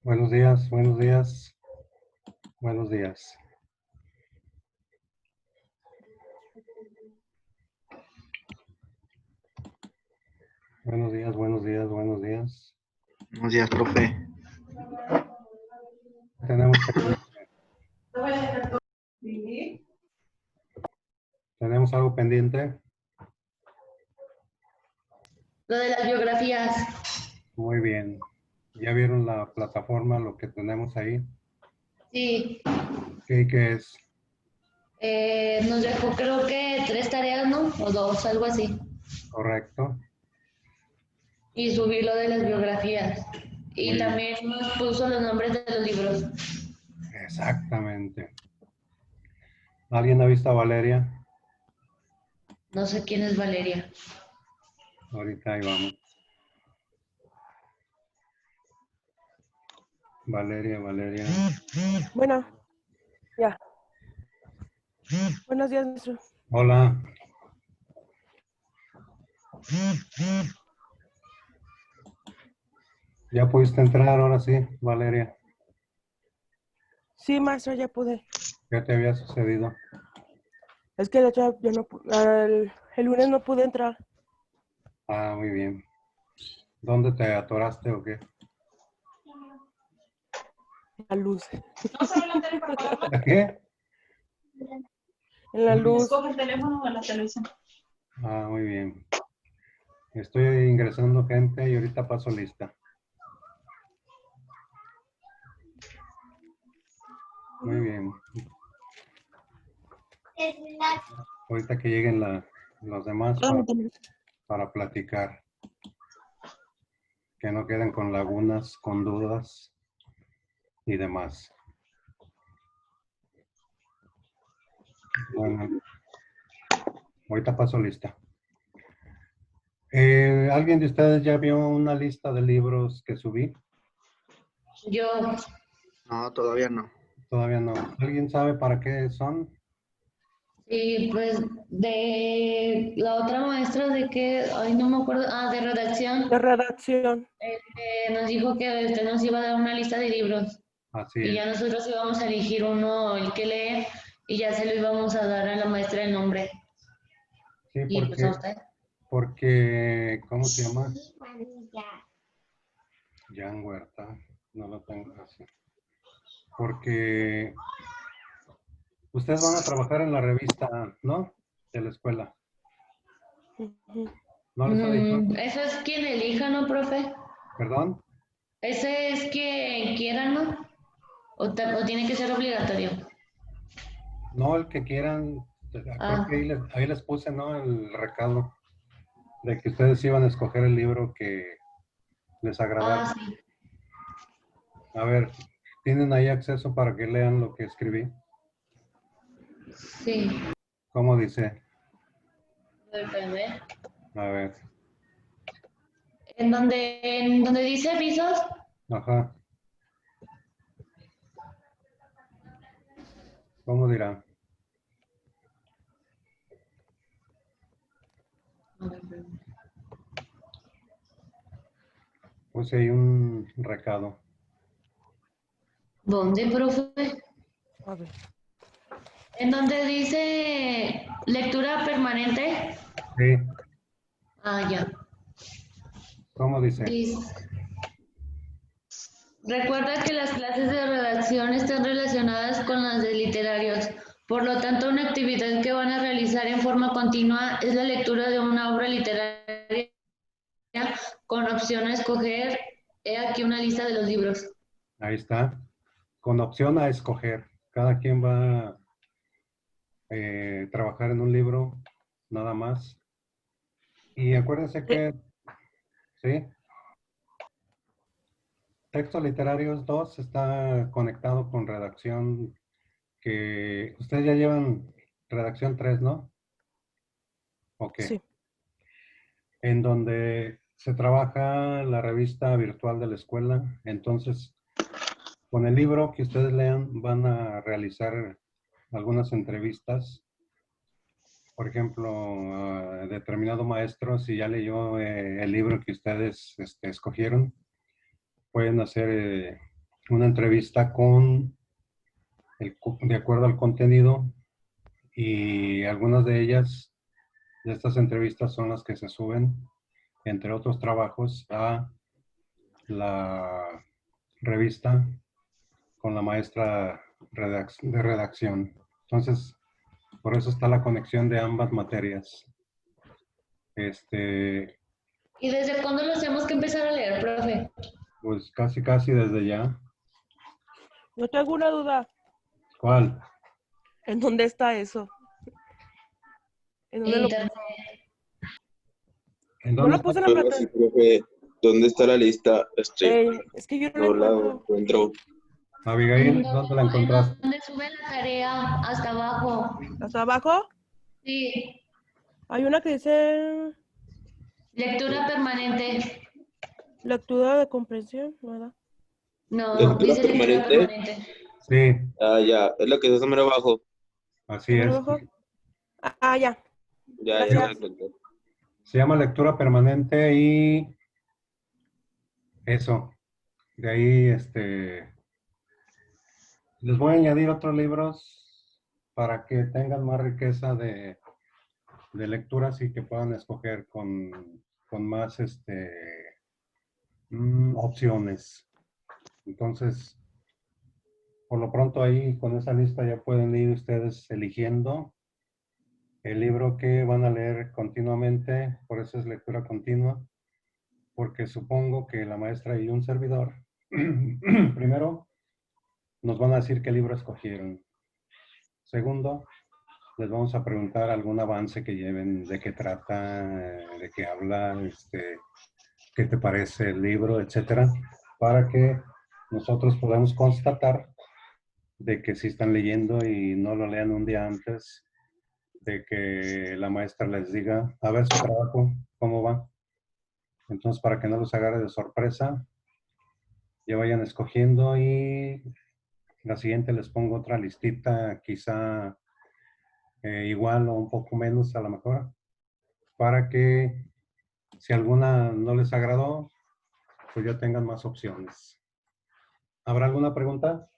Buenos días, buenos días, buenos días. Buenos días, buenos días, buenos días. Buenos días, profe. Tenemos pendiente. ¿Tenemos algo pendiente? Lo de las biografías. Muy bien. ¿Ya vieron la plataforma, lo que tenemos ahí? Sí. ¿Qué es? Nos dejó creo que 3 tareas, ¿no? O 2, algo así. Correcto. Y subí lo de las biografías. Muy Y bien. también nos puso los nombres de los libros. Exactamente. ¿Alguien ha visto a Valeria? No sé quién es Valeria. Ahorita ahí vamos. Valeria, Valeria. Bueno, ya. Buenos días, maestro. Hola. ¿Ya pudiste entrar ahora sí, Valeria? Sí, maestro, ya pude. ¿Qué te había sucedido? Es que de hecho yo no, el lunes no pude entrar. Ah, muy bien. ¿Dónde te atoraste o qué? La luz. ¿A qué? En la luz. Escoge el teléfono o la televisión. Ah, muy bien. Estoy ingresando gente y ahorita paso lista. Muy bien. Ahorita que lleguen los demás para platicar. Que no queden con lagunas, con dudas y demás. Bueno, ahorita paso lista. ¿Alguien de ustedes ya vio una lista de libros que subí? Yo, No, todavía no. Todavía no. ¿Alguien sabe para qué son? sí, pues de la otra maestra de que, ay, no me acuerdo, de redacción, De redacción. nos dijo que usted nos iba a dar una lista de libros. Así Y es. ya nosotros íbamos a elegir uno, el que leer, y ya se lo íbamos a dar a la maestra el nombre. Sí, Y pues a usted. ¿cómo se llama? Jan Huerta. No lo tengo así. Porque ustedes van a trabajar en la revista, ¿no? De la escuela. Ujú. ¿No les ha dicho? Eso es quien elija, ¿no, profe? ¿Perdón? Ese es quien quiera, ¿no? O tiene que ser obligatorio. No, el que quieran. Creo que Ah, ahí les puse, ¿no? El recado de que ustedes iban a escoger el libro que les agradara. sí, A ver, ¿tienen ahí acceso para que lean lo que escribí? sí. ¿Cómo dice? Espérame. A ver, En donde dice avisos, ajá. ¿Cómo dirá? Puse ahí un recado. ¿dónde, profe? A ver. En donde dice lectura permanente. Sí, Ya. ¿cómo dice? Dice, recuerda que las clases de redacción están relacionadas con las de literarios. Por lo tanto, una actividad que van a realizar en forma continua es la lectura de una obra literaria con opción a escoger. He aquí una lista de los libros. Ahí está. Con opción a escoger. Cada quien va a trabajar en un libro, nada más. Y acuérdense Re- que, sí, Textos Literarios 2 está conectado con redacción, que ustedes ya llevan redacción 3, ¿no? Ok. Sí. En donde se trabaja la revista virtual de la escuela. Entonces, con el libro que ustedes lean, van a realizar algunas entrevistas. Por ejemplo, a determinado maestro, si ya leyó el libro que ustedes escogieron, pueden hacer una entrevista con, de acuerdo al contenido, y algunas de ellas, de estas entrevistas, son las que se suben, entre otros trabajos, a la revista con la maestra de redacción. Entonces, por eso está la conexión de ambas materias. ¿Y desde cuándo los tenemos que empezar a leer, profe? Pues casi desde ya. Yo tengo una duda. ¿Cuál? ¿En dónde está eso? ¿En dónde En lo internet. ¿En Yo dónde lo está? puse en la Ahora sí, profe, ¿dónde está la lista? Es que yo no la No la encuentro. encuentro. Abigail, ¿dónde la En encontraste? donde sube la tarea, hasta abajo. ¿Hasta abajo? Sí, Hay una que dice lectura permanente. lectura de comprensión, ¿verdad? No, ¿Lectura dice lectura permanente? permanente. Sí, Ah, ya, es la que está más abajo. así ¿Está es. abajo? Ah, ya. Ya la Gracias. encontré. Se llama lectura permanente y eso. De ahí, les voy a añadir otros libros para que tengan más riqueza de lecturas y que puedan escoger con más, opciones. Entonces, por lo pronto ahí con esa lista ya pueden ir ustedes eligiendo el libro que van a leer continuamente, por eso es lectura continua, porque supongo que la maestra y un servidor, primero, nos van a decir qué libro escogieron. Segundo, les vamos a preguntar algún avance que lleven, de qué trata, de qué habla, qué te parece el libro, etcétera, para que nosotros podamos constatar de que sí están leyendo y no lo lean un día antes de que la maestra les diga, a ver su trabajo, ¿cómo va? Entonces, para que no los agarre de sorpresa, ya vayan escogiendo y la siguiente les pongo otra listita, quizá igual o un poco menos a lo mejor, para que si alguna no les agradó, pues ya tengan más opciones. ¿Habrá alguna pregunta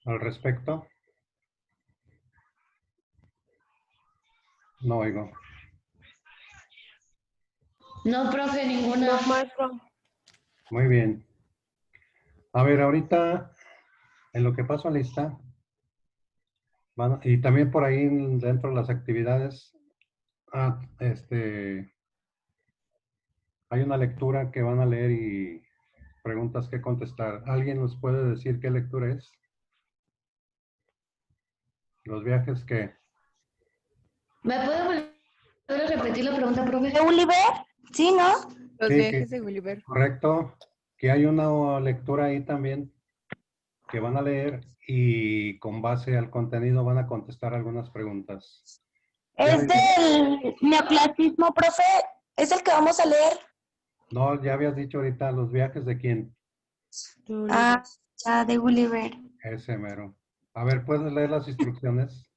al respecto? No oigo. No, profe, ninguna. No, maestro. Muy bien. A ver, ahorita, en lo que paso a lista, y también por ahí dentro de las actividades, hay una lectura que van a leer y preguntas que contestar. ¿Alguien nos puede decir qué lectura es? Los viajes que... ¿Me puede volver a repetir la pregunta, profe? ¿De Gulliver? Sí, ¿no? Los Sí, viajes de Gulliver. correcto, que hay una lectura ahí también que van a leer y con base al contenido van a contestar algunas preguntas. Ya Es habías- del neoclasismo, profe. Es el que vamos a leer. no, ya habías dicho ahorita los viajes de quién. Ah, ya, de Gulliver. Ese mero. A ver, ¿puedes leer las instrucciones?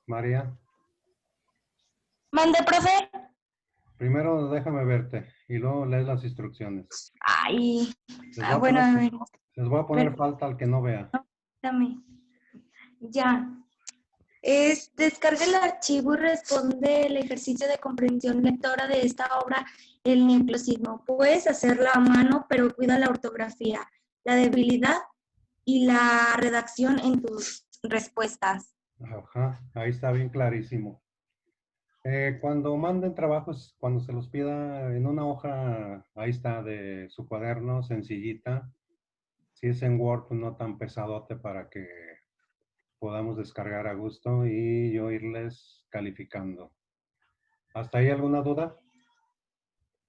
María. ¿Mande, profe? Primero déjame verte y luego lees las instrucciones. Ay, Les voy a bueno, a poner, ver, les voy a poner pero- falta al que no vea. dame. Ya. Descarga el archivo y responde el ejercicio de comprensión lectora de esta obra, El neoclasismo. Puedes hacerla a mano, pero cuida la ortografía, la debilidad y la redacción en tus respuestas. Ajá, ahí está bien clarísimo. Cuando manden trabajos, cuando se los pida en una hoja, ahí está, de su cuaderno, sencillita. Si es en Word, pues no tan pesadote para que podamos descargar a gusto y yo irles calificando. ¿Hasta ahí alguna duda?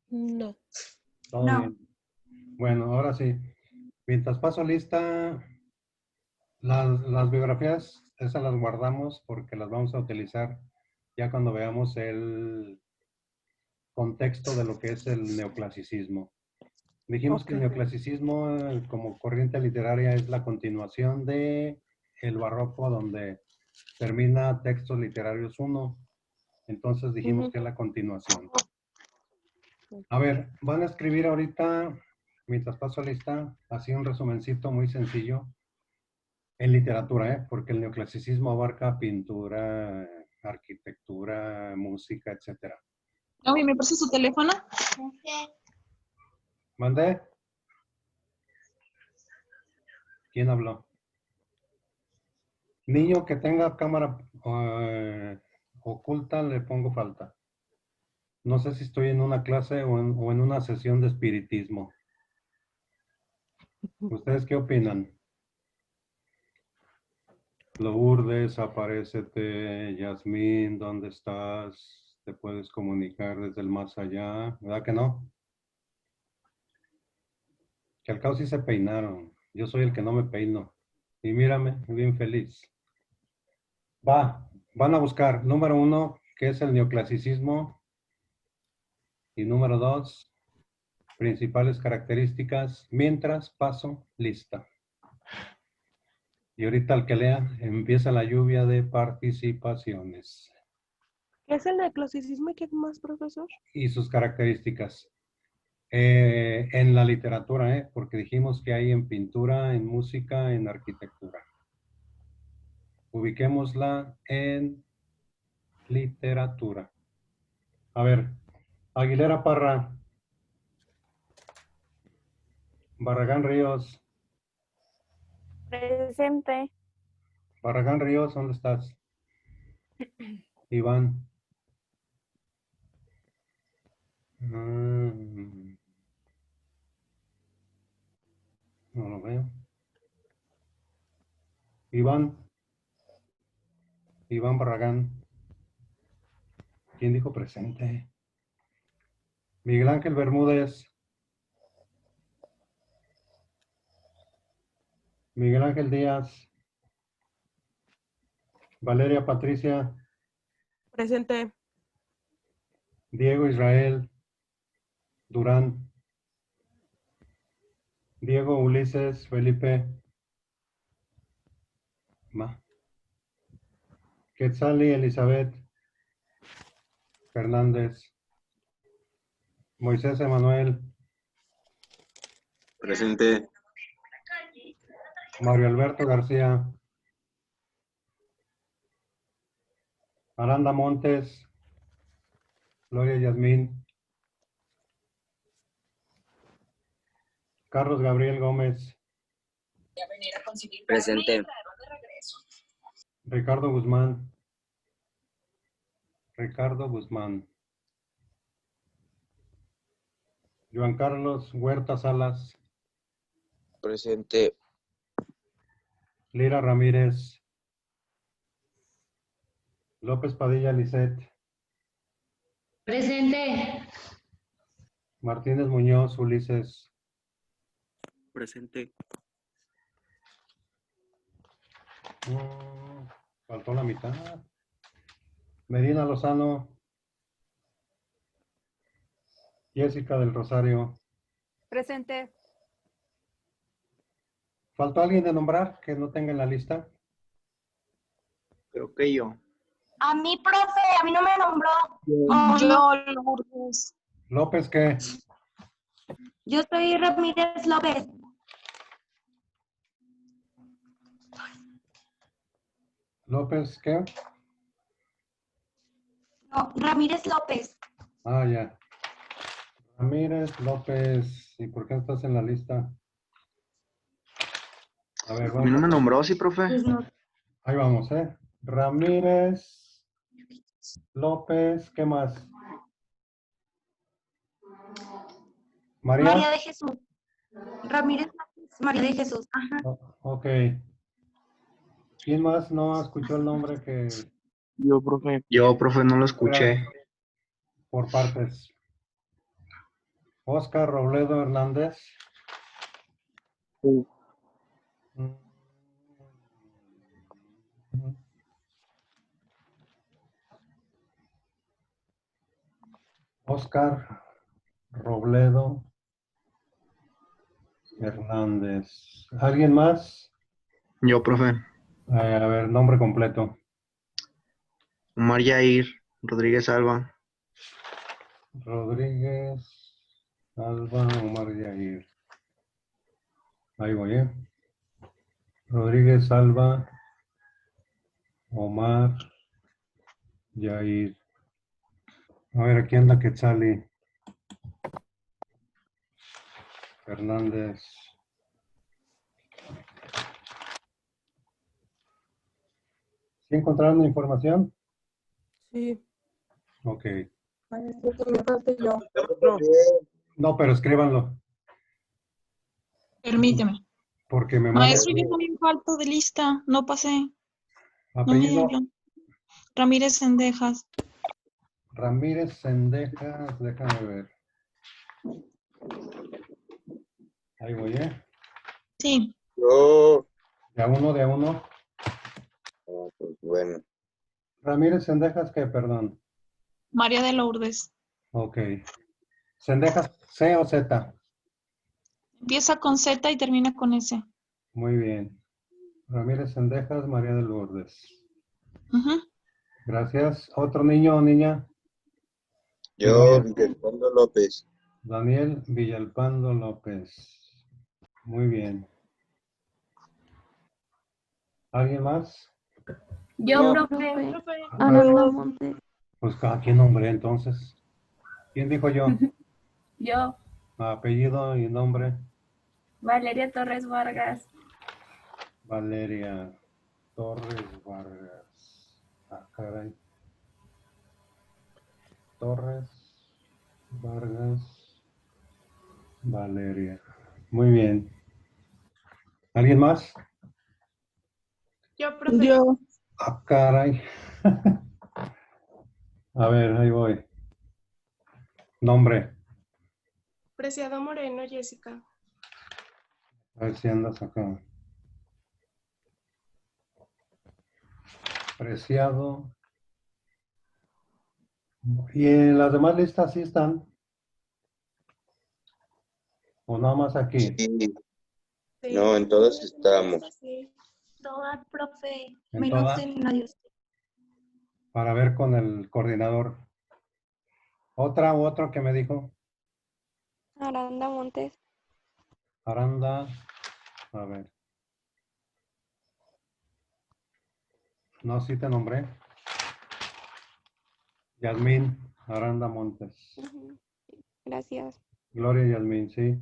No. Todo No. bien. Bueno, ahora sí. Mientras paso lista, las biografías, esas las guardamos porque las vamos a utilizar ya cuando veamos el contexto de lo que es el neoclasicismo. Dijimos que el Ok. neoclasicismo como corriente literaria es la continuación de el barroco, donde termina Textos Literarios 1. Entonces dijimos Ujú. que es la continuación. A ver, van a escribir ahorita, mientras paso lista, así un resumencito muy sencillo en literatura, ¿eh? Porque el neoclasicismo abarca pintura, arquitectura, música, etcétera. Oye, ¿me presta su teléfono? ¿Mandé? ¿Quién habló? Niño que tenga cámara oculta, le pongo falta. No sé si estoy en una clase o en una sesión de espiritismo. ¿Ustedes qué opinan? Lourdes, aparécete. Yasmín, ¿dónde estás? Te puedes comunicar desde el más allá. ¿Verdad que no? Que al cabo sí se peinaron. Yo soy el que no me peino. Y mírame, bien feliz. Van a buscar, número 1, ¿qué es el neoclasicismo? Y número 2, principales características, mientras paso lista. Y ahorita al que lea, empieza la lluvia de participaciones. ¿Qué es el neoclasicismo y qué más, profesor? Y sus características. En la literatura, porque dijimos que hay en pintura, en música, en arquitectura. Ubiquémosla en literatura. A ver, Aguilera Parra. Barragán Ríos. Presente. Barragán Ríos, ¿dónde estás? Iván. No lo veo. Iván. Iván Barragán. ¿Quién dijo presente? Miguel Ángel Bermúdez. Miguel Ángel Díaz. Valeria Patricia. Presente. Diego Israel Durán. Diego Ulises Felipe. Quetzali Elizabeth Fernández. Moisés Emanuel. Presente. Mario Alberto García. Aranda Montes. Gloria Yasmín. Carlos Gabriel Gómez. Presente. Ricardo Guzmán. Ricardo Guzmán. Juan Carlos Huerta Salas. Presente. Lira Ramírez. López Padilla Lisset. Presente. Martínez Muñoz Ulises. Presente. Faltó la mitad. Medina Lozano. Jessica del Rosario. Presente. ¿Faltó alguien de nombrar que no tenga en la lista? Creo que yo. A mí, profe, a mí no me nombró. Yo, Lourdes. ¿López qué? Yo soy Ramírez López. ¿López qué? No, Ramírez López. Ah, ya. Ramírez López. ¿Y por qué no estás en la lista? A ver, A mí no me vamos. nombró, sí, profe. Pues no. Ahí vamos, ¿eh? Ramírez López, ¿qué más? María. María de Jesús. Ramírez López, María de Jesús. Ajá. Ok. ¿Quién más no escuchó el nombre que Yo, profe. Yo, profe, no lo escuché. por partes? Oscar Robledo Hernández. Sí. Oscar Robledo Hernández. ¿Alguien más? Yo, profe. A ver, nombre completo. Omar Yair Rodríguez Alba. Rodríguez Alba, Omar, Yair. Ahí voy, ¿eh? Rodríguez, Alba, Omar, Yair. A ver, aquí anda Quetzali. Fernández. ¿Sí encontraron la información? Sí. Ok. Maestro, que me falte yo. No, pero escríbanlo, Permíteme. porque me mandan Maestro, yo también falto de lista. No pasé. No me apellido dieron. Ramírez Sendejas. Ramírez Sendejas. Déjame ver. Ahí voy, ¿eh? Sí. Yo. De a uno, de a uno. Pues bueno. Ramírez Sendejas, ¿qué? Perdón. María de Lourdes. Ok. Sendejas, ¿C o Z? Empieza con Z y termina con S. Muy bien. Ramírez Sendejas, María de Lourdes. Ujú. Gracias. ¿Otro niño o niña? Yo, Villalpando López. Daniel Villalpando López. Muy bien. ¿Alguien más? Yo, Yo, profe. profe. Aranda Montes. Pues cada quien nombre entonces. ¿Quién dijo yo? Yo, Apellido y nombre. Valeria Torres Vargas. Valeria Torres Vargas. Ah, caray. Torres Vargas. Valeria. Muy bien. ¿Alguien más? Yo, profe. Yo. Ah, caray. A ver, ahí voy. Nombre. Preciado Moreno, Jessica. A ver si andas acá. Preciado. ¿Y en las demás listas sí están? ¿O nada más aquí? Sí. Sí. No, en todas estamos. Sí. Todas, profe. ¿En Menos todas? en la de usted. Para ver con el coordinador. ¿Otra u otro que me dijo? Aranda Montes. Aranda. A ver. No, sí te nombré. Yasmín Aranda Montes. Gracias. Gloria Yasmín, sí.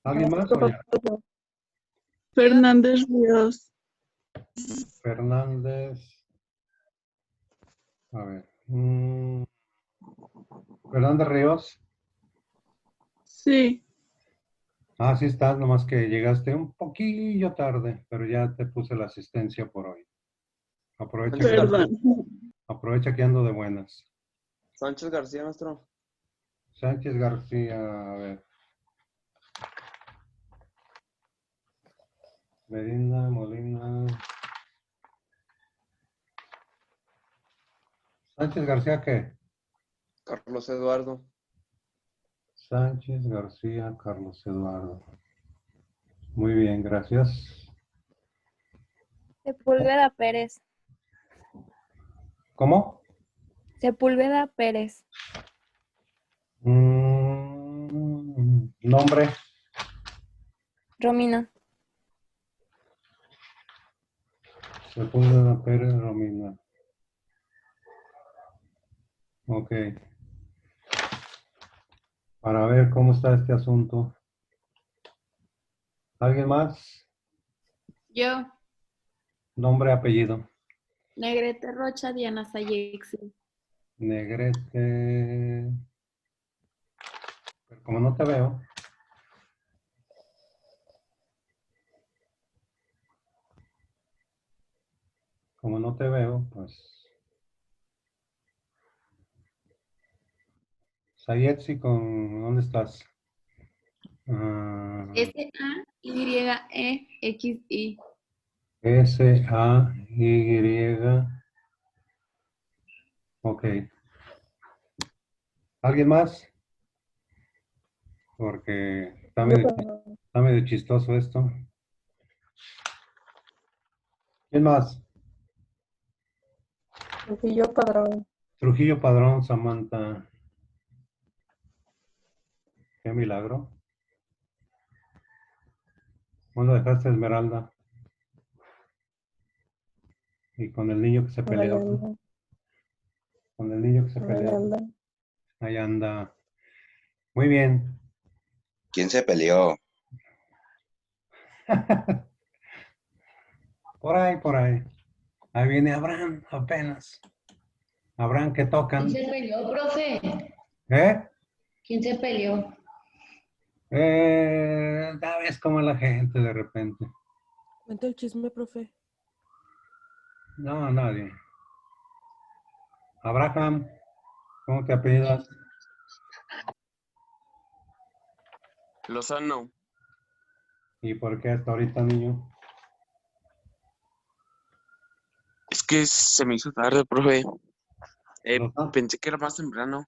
¿Alguien más? O ya? Fernández Ríos. Fernández. A ver. Fernández Ríos. Sí. Ah, sí estás, nomás que llegaste un poquillo tarde, pero ya te puse la asistencia por hoy. Aprovecha que ando de buenas. Sánchez García, maestro. Sánchez García, a ver. Medina, Molina. Sánchez García, ¿qué? Carlos Eduardo. Sánchez García, Carlos Eduardo. Muy bien, gracias. Sepúlveda Pérez. ¿Cómo? Sepúlveda Pérez. Nombre. Romina. Sepúlveda Pérez Romina. Ok. Para ver cómo está este asunto. ¿Alguien más? Yo, Nombre, apellido. Negrete Rocha, Diana Sayexi. Negrete. Pero como no te veo. Como no te veo, pues. Sayetsi, ¿dónde estás? S-A-Y-E-X-I. S-A-Y. Ok. ¿Alguien más? Porque está medio chistoso esto. ¿Quién más? Trujillo Padrón. Trujillo Padrón, Samantha. Qué milagro. ¿Dónde dejaste a Esmeralda? Y con el niño que se Ahí peleó. anda, Con el niño que se ahí peleó. anda. Ahí anda. Muy bien. ¿Quién se peleó? Por ahí, por ahí. Ahí viene Abraham apenas. Abraham que ¿Quién tocan. se peleó, profe? ¿Eh? ¿Quién se peleó? Ya ves cómo es la gente de repente. Cuenta el chisme, profe. No, nadie. Abraham, ¿cómo te apellidas? Lozano. ¿Y por qué hasta ahorita, niño? Es que se me hizo tarde, profe. Lozano. Pensé que era más temprano.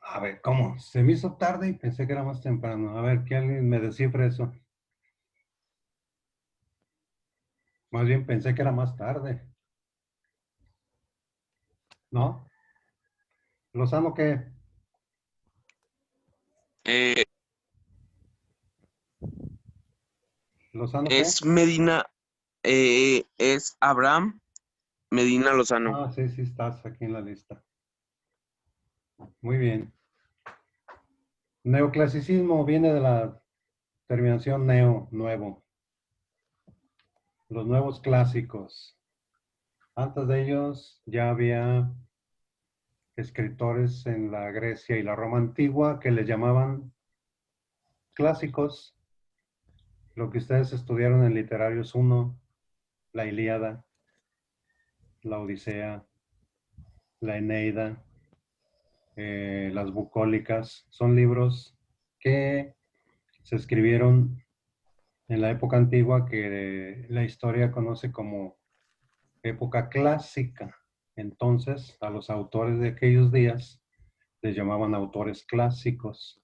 A ver, ¿cómo? Se me hizo tarde y pensé que era más temprano. A ver, que alguien me descifre eso. Más bien pensé que era más tarde. ¿No? ¿Lozano qué? Eh, ¿Lozano qué? es Medina, es Abraham Medina Lozano. Ah, sí, sí estás aquí en la lista. Muy bien. Neoclasicismo viene de la terminación neo, nuevo. Los nuevos clásicos. Antes de ellos ya había escritores en la Grecia y la Roma antigua que les llamaban clásicos. Lo que ustedes estudiaron en Literarios 1, la Ilíada, la Odisea, la Eneida, las bucólicas, son libros que se escribieron en la época antigua que la historia conoce como época clásica. Entonces, a los autores de aquellos días les llamaban autores clásicos.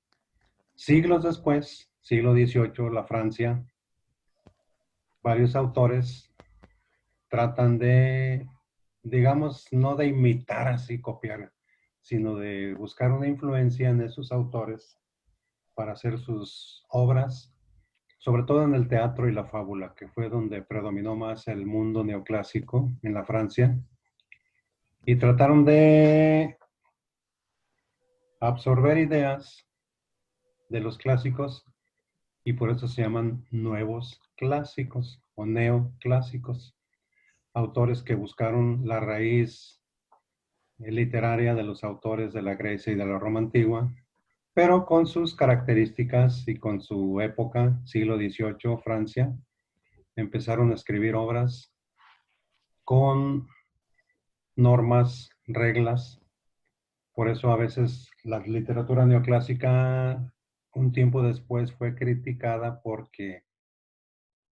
Siglos después, siglo XVIII, la Francia, varios autores tratan de, digamos, no de imitar así, copiar, sino de buscar una influencia en esos autores para hacer sus obras, sobre todo en el teatro y la fábula, que fue donde predominó más el mundo neoclásico en la Francia, y trataron de absorber ideas de los clásicos y por eso se llaman nuevos clásicos o neoclásicos, autores que buscaron la raíz literaria de los autores de la Grecia y de la Roma antigua, pero con sus características y con su época, siglo XVIII, Francia, empezaron a escribir obras con normas, reglas. Por eso a veces la literatura neoclásica un tiempo después fue criticada porque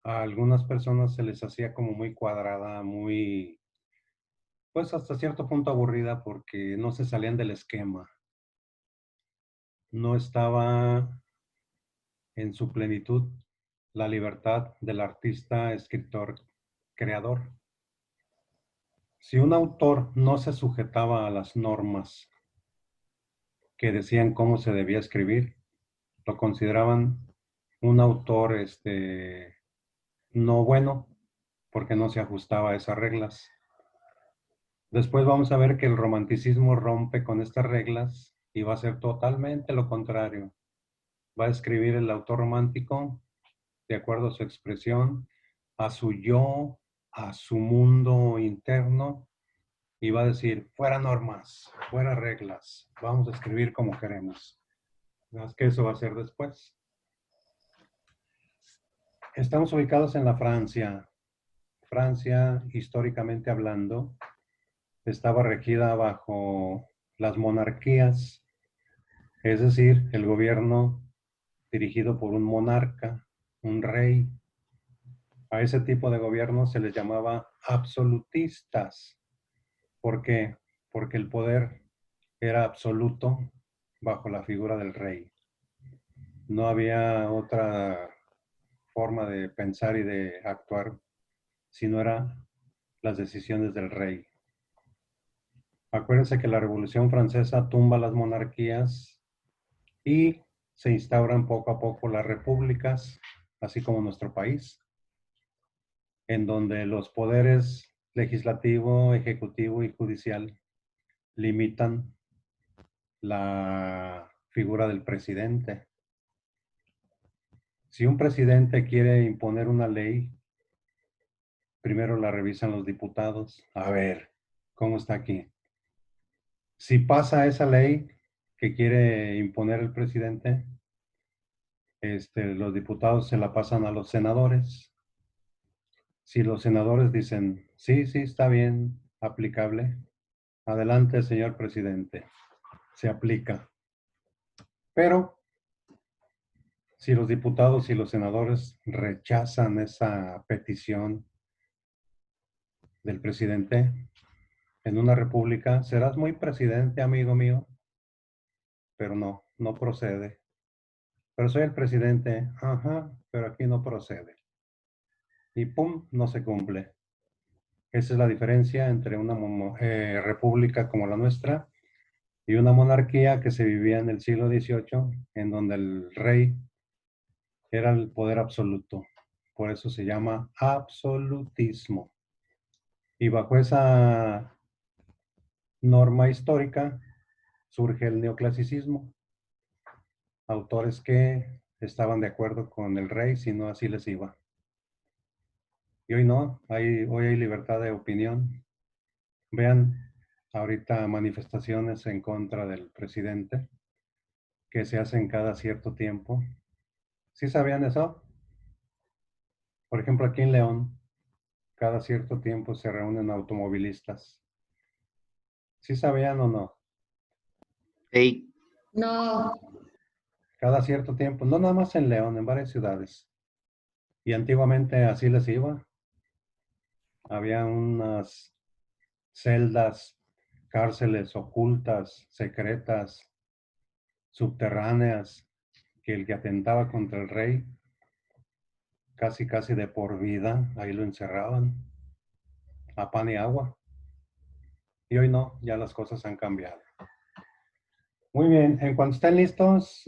a algunas personas se les hacía como muy cuadrada, muy, pues hasta cierto punto aburrida porque no se salían del esquema. No estaba en su plenitud la libertad del artista, escritor, creador. Si un autor no se sujetaba a las normas que decían cómo se debía escribir, lo consideraban un autor no bueno porque no se ajustaba a esas reglas. Después vamos a ver que el romanticismo rompe con estas reglas y va a ser totalmente lo contrario. Va a escribir el autor romántico de acuerdo a su expresión, a su yo, a su mundo interno, y va a decir, fuera normas, fuera reglas, vamos a escribir como queremos. Es que eso va a ser después. Estamos ubicados en la Francia. Francia, históricamente hablando, estaba regida bajo las monarquías, es decir, el gobierno dirigido por un monarca, un rey. A ese tipo de gobierno se les llamaba absolutistas. ¿Por qué? Porque el poder era absoluto bajo la figura del rey. No había otra forma de pensar y de actuar si no eran las decisiones del rey. Acuérdense que la Revolución Francesa tumba las monarquías y se instauran poco a poco las repúblicas, así como nuestro país, en donde los poderes legislativo, ejecutivo y judicial limitan la figura del presidente. Si un presidente quiere imponer una ley, primero la revisan los diputados. A ver, ¿cómo está aquí? Si pasa esa ley que quiere imponer el presidente, los diputados se la pasan a los senadores. Si los senadores dicen, sí, sí, está bien, aplicable, adelante, señor presidente, se aplica. Pero si los diputados y los senadores rechazan esa petición del presidente en una república, serás muy presidente, amigo mío, pero no, no procede. Pero soy el presidente, ajá, pero aquí no procede. Y pum, no se cumple. Esa es la diferencia entre una república como la nuestra y una monarquía que se vivía en el siglo XVIII, en donde el rey era el poder absoluto. Por eso se llama absolutismo. Y bajo esa norma histórica surge el neoclasicismo. Autores que estaban de acuerdo con el rey, si no así les iba. Y hoy no, hoy hay libertad de opinión. Vean ahorita manifestaciones en contra del presidente que se hacen cada cierto tiempo. ¿Sí sabían eso? Por ejemplo, aquí en León, cada cierto tiempo se reúnen automovilistas. ¿Sí sabían o no? Ey, No, Cada cierto tiempo, no nada más en León, en varias ciudades. Y antiguamente así les iba. Había unas celdas, cárceles ocultas, secretas, subterráneas, que el que atentaba contra el rey, casi de por vida, ahí lo encerraban, a pan y agua. Y hoy no, ya las cosas han cambiado. Muy bien, en cuanto estén listos,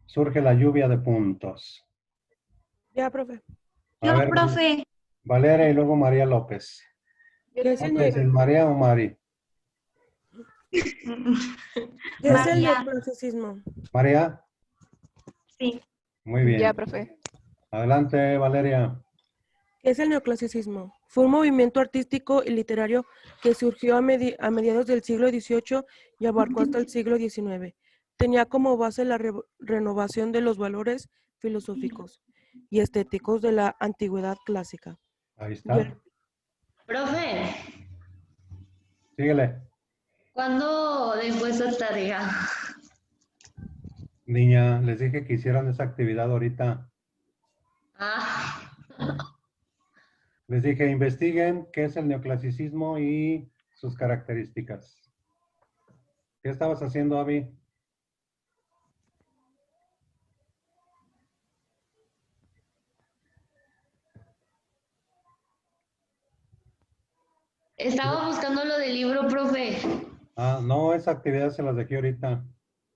surge la lluvia de puntos. Ya, profe. A Yo, ver, profe, Valeria y luego María López. ¿Qué es ¿Qué es el María o Mari? ¿Qué es el María. neoclasicismo? María, sí. muy bien. Ya, profe. Adelante, Valeria. ¿Qué es el neoclasicismo? Fue un movimiento artístico y literario que surgió a mediados del siglo XVIII y abarcó hasta el siglo XIX. Tenía como base la renovación de los valores filosóficos y estéticos de la antigüedad clásica. Ahí Y está. el- profe, Síguele. ¿cuándo dejó esa tarea? Niña, les dije que hicieran esa actividad ahorita. Ah, Les dije, investiguen qué es el neoclasicismo y sus características. ¿Qué estabas haciendo, Abby? estaba buscando lo del libro, profe. Ah, no, esa actividad se las dejé ahorita.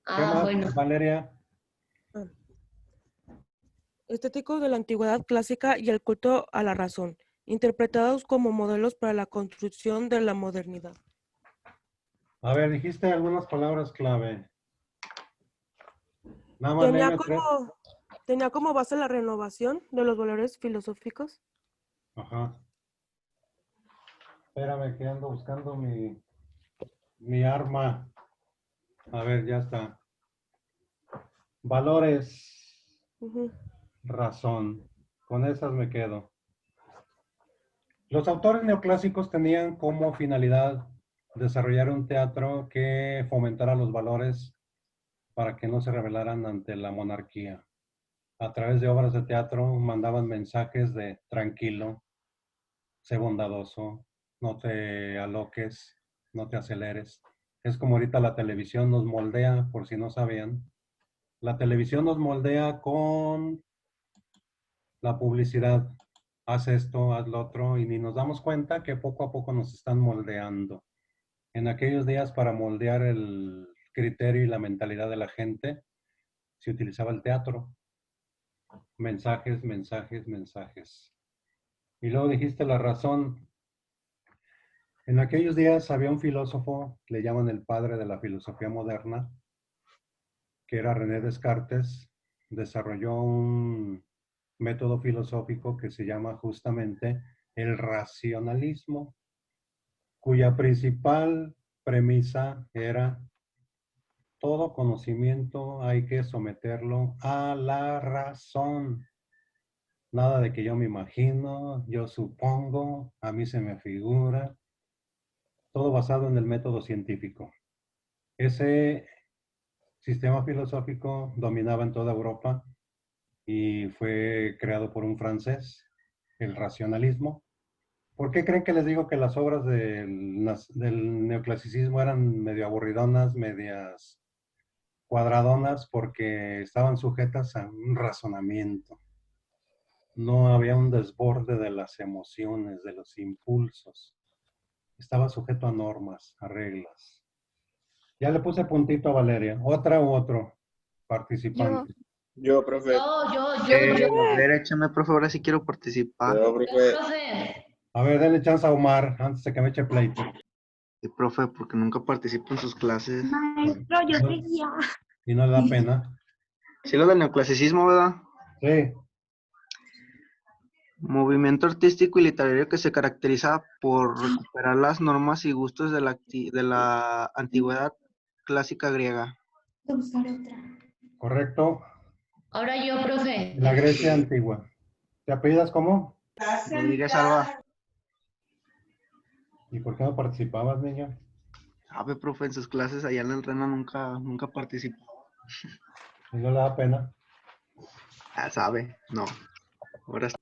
¿Qué Ah, más, bueno. Valeria? estéticos de la antigüedad clásica y el culto a la razón, interpretados como modelos para la construcción de la modernidad. A ver, dijiste algunas palabras clave. Nada más léeme tres. Tenía como base la renovación de los valores filosóficos. Ajá. Espérame, que ando buscando mi arma. A ver, ya está. Valores, Ujú. razón. Con esas me quedo. Los autores neoclásicos tenían como finalidad desarrollar un teatro que fomentara los valores para que no se rebelaran ante la monarquía. A través de obras de teatro mandaban mensajes de tranquilo, sé bondadoso, no te aloques, no te aceleres. Es como ahorita la televisión nos moldea, por si no sabían. La televisión nos moldea con la publicidad. Haz esto, haz lo otro, y ni nos damos cuenta que poco a poco nos están moldeando. En aquellos días, para moldear el criterio y la mentalidad de la gente, se utilizaba el teatro. Mensajes, mensajes, mensajes. Y luego dijiste la razón. En aquellos días había un filósofo, le llaman el padre de la filosofía moderna, que era René Descartes. Desarrolló un método filosófico que se llama justamente el racionalismo, cuya principal premisa era: todo conocimiento hay que someterlo a la razón. Nada de que yo me imagino, yo supongo, a mí se me figura. Todo basado en el método científico. Ese sistema filosófico dominaba en toda Europa y fue creado por un francés, el racionalismo. ¿Por qué creen que les digo que las obras del neoclasicismo eran medio aburridonas, medias cuadradonas? Porque estaban sujetas a un razonamiento. No había un desborde de las emociones, de los impulsos. Estaba sujeto a normas, a reglas. Ya le puse puntito a Valeria. ¿Otra u otro participante? Yo, profe. A ver, échame, profe, ahora sí quiero participar. Yo, profe. Profe. A ver, denle chance a Omar antes de que me eche pleito. Sí, profe, porque nunca participo en sus clases. Maestro, yo seguía. Y no le da pena. Sí, lo del neoclasicismo, ¿verdad? Sí. Movimiento artístico y literario que se caracteriza por recuperar las normas y gustos de la antigüedad clásica griega. Voy a buscar otra. Correcto. Ahora yo, profe. La Grecia antigua. ¿Te apellidas cómo? Rodríguez Alba. ¿Y por qué no participabas, niño? Sabe, profe, en sus clases allá en el Rena nunca participó. ¿Y no le da pena? Ah, sabe, no. Ahora sí.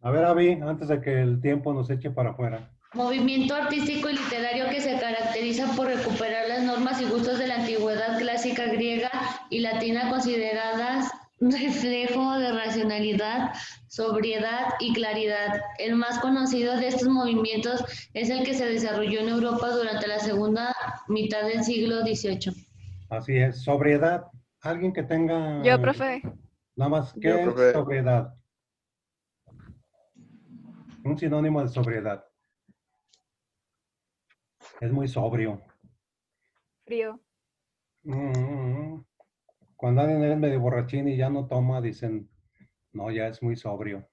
A ver, Avi, antes de que el tiempo nos eche para afuera. Movimiento artístico y literario que se caracteriza por recuperar las normas y gustos de la antigüedad clásica griega y latina consideradas reflejo de racionalidad, sobriedad y claridad. El más conocido de estos movimientos es el que se desarrolló en Europa durante la segunda mitad del siglo XVIII. Así es. Sobriedad. Alguien que tenga... Yo, profe. Nada más, ¿qué Yo, es profe. sobriedad? Un sinónimo de sobriedad. Es muy sobrio. Frío. Cuando alguien es medio borrachín y ya no toma, dicen, no, ya es muy sobrio.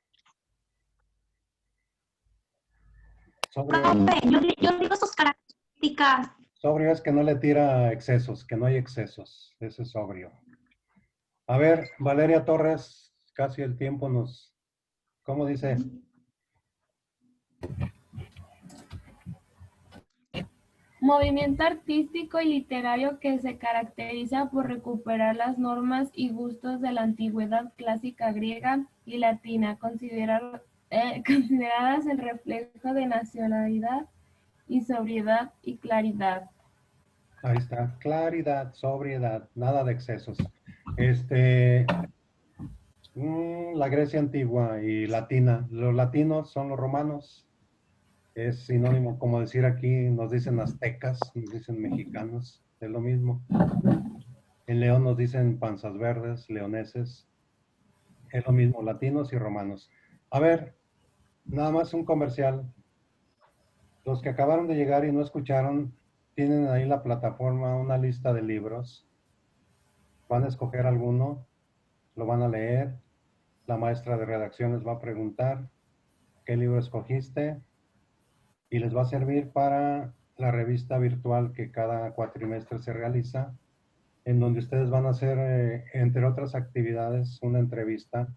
Sobrio, Profe, yo digo sus características. sobrio es que no le tira excesos, que no hay excesos. Ese es sobrio. A ver, Valeria Torres, casi el tiempo nos... ¿Cómo dice? Movimiento artístico y literario que se caracteriza por recuperar las normas y gustos de la antigüedad clásica griega y latina, consideradas el reflejo de nacionalidad y sobriedad y claridad. Ahí está, claridad, sobriedad, nada de excesos. La Grecia antigua y latina. Los latinos son los romanos. Es sinónimo, como decir aquí, nos dicen aztecas, nos dicen mexicanos, es lo mismo. En León nos dicen panzas verdes, leoneses, es lo mismo, latinos y romanos. A ver, nada más un comercial. Los que acabaron de llegar y no escucharon, tienen ahí la plataforma, una lista de libros. Van a escoger alguno, lo van a leer. La maestra de redacción les va a preguntar qué libro escogiste y les va a servir para la revista virtual que cada cuatrimestre se realiza, en donde ustedes van a hacer, entre otras actividades, una entrevista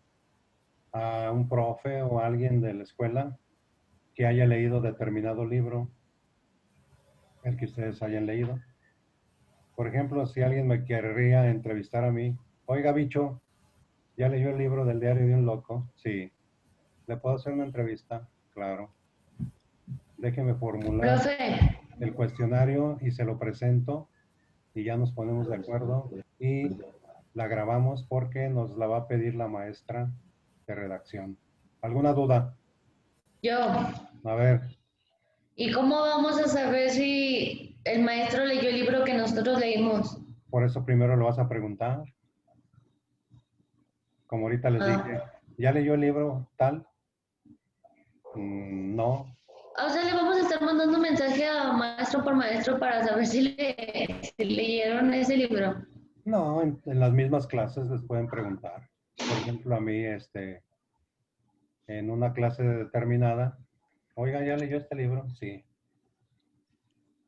a un profe o a alguien de la escuela que haya leído determinado libro, el que ustedes hayan leído. Por ejemplo, si alguien me querría entrevistar a mí, oiga, bicho, ¿ya leyó el libro del diario de un loco? Sí. ¿Le puedo hacer una entrevista? Claro. Déjeme formular Profe, el cuestionario y se lo presento y ya nos ponemos de acuerdo y la grabamos porque nos la va a pedir la maestra de redacción. ¿Alguna duda? yo. A ver, ¿Y cómo vamos a saber si el maestro leyó el libro que nosotros leímos. Por eso primero lo vas a preguntar. Como ahorita les dije, ¿ya leyó el libro tal? No. O sea, le vamos a estar mandando mensaje a maestro por maestro para saber si leyeron ese libro. No, en las mismas clases les pueden preguntar. Por ejemplo, a mí, en una clase determinada, oiga, ¿ya leyó este libro? Sí.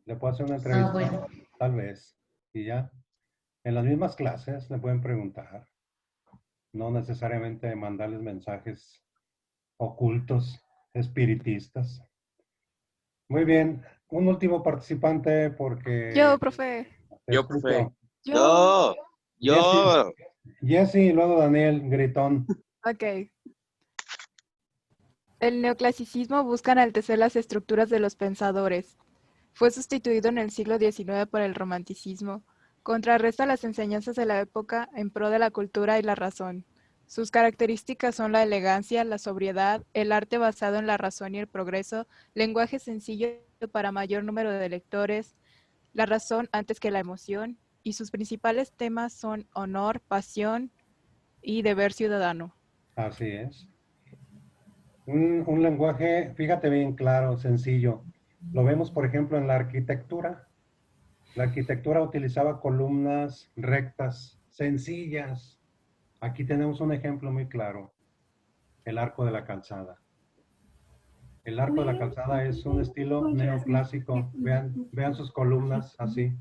¿Le puedo hacer una entrevista? Bueno. Tal vez. Y ya. En las mismas clases le pueden preguntar. No necesariamente mandarles mensajes ocultos, espiritistas. Muy bien. Un último participante porque... Yo, profe. te Yo, profe. escucho. Yo. Jesse y luego Daniel, gritón. Ok. El neoclasicismo busca enaltecer las estructuras de los pensadores. Fue sustituido en el siglo XIX por el romanticismo. Contrarresta las enseñanzas de la época en pro de la cultura y la razón. Sus características son la elegancia, la sobriedad, el arte basado en la razón y el progreso, lenguaje sencillo para mayor número de lectores, la razón antes que la emoción, y sus principales temas son honor, pasión y deber ciudadano. Así es. Un lenguaje, fíjate bien claro, sencillo. Lo vemos, por ejemplo, en la arquitectura. La arquitectura utilizaba columnas rectas, sencillas. Aquí tenemos un ejemplo muy claro. El Arco de la Calzada. El Arco de la Calzada es un estilo neoclásico. Vean sus columnas así.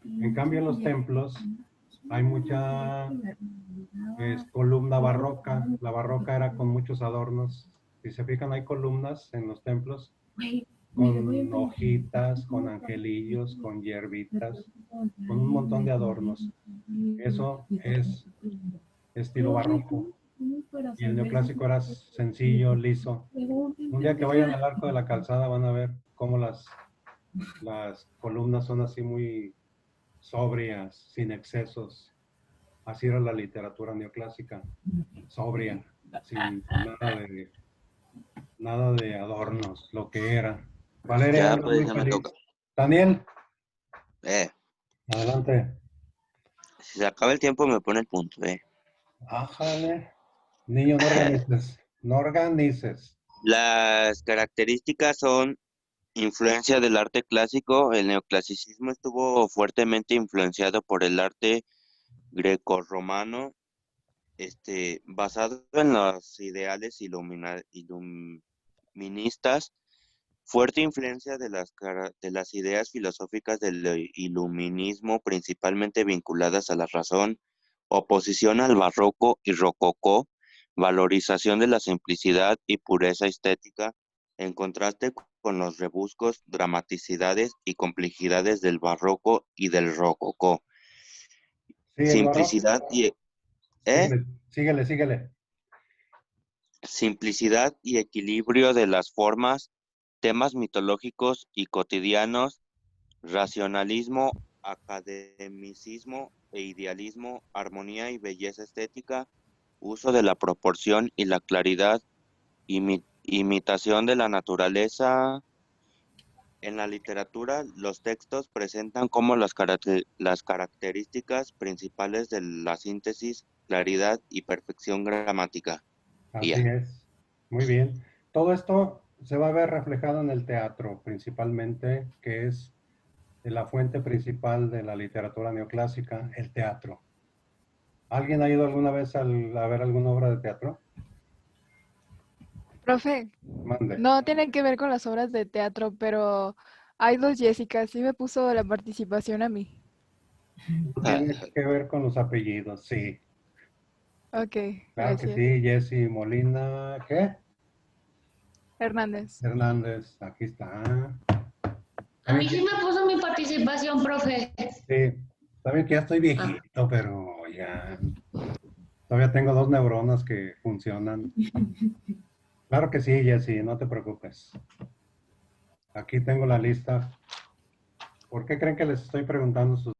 En cambio, en los templos hay mucha columna barroca. La barroca era con muchos adornos. Si se fijan, hay columnas en los templos con hojitas, con angelillos, con hierbitas, con un montón de adornos. Eso es estilo barroco. Y el neoclásico era sencillo, liso. Un día que vayan al Arco de la Calzada van a ver cómo las columnas son así muy sobrias, sin excesos. Así era la literatura neoclásica, sobria, sin nada de adornos, lo que era. Valeria, Ya, anda pues muy ya me feliz. toca. Daniel, Eh, adelante. si se acaba el tiempo me pone el punto, Ájale. Niño, no organices. No organices. Las características son influencia del arte clásico. El neoclasicismo estuvo fuertemente influenciado por el arte grecorromano, basado en los ideales iluministas, fuerte influencia de las ideas filosóficas del iluminismo, principalmente vinculadas a la razón, oposición al barroco y rococó, valorización de la simplicidad y pureza estética, en contraste con los rebuscos, dramaticidades y complejidades del barroco y del rococó. Sí, el barroco. Simplicidad y Síguele. simplicidad y equilibrio de las formas, temas mitológicos y cotidianos, racionalismo, academicismo e idealismo, armonía y belleza estética, uso de la proporción y la claridad, imitación de la naturaleza. En la literatura, los textos presentan como las características principales de la síntesis, claridad y perfección gramática. Así es. Muy bien. Todo esto se va a ver reflejado en el teatro, principalmente, que es la fuente principal de la literatura neoclásica, el teatro. ¿Alguien ha ido alguna vez a ver alguna obra de teatro? Profe, Mande. no tiene que ver con las obras de teatro, pero hay dos Jessicas, sí me puso la participación a mí. Tiene que ver con los apellidos, sí. Ok, Claro gracias. que sí, Jessy Molina, ¿qué? Hernández. Hernández, aquí está. A mí sí me puso mi participación, profe. Sí, saben que ya estoy viejito, pero ya todavía tengo 2 neuronas que funcionan. Claro que sí, Jessy, no te preocupes. Aquí tengo la lista. ¿Por qué creen que les estoy preguntando sus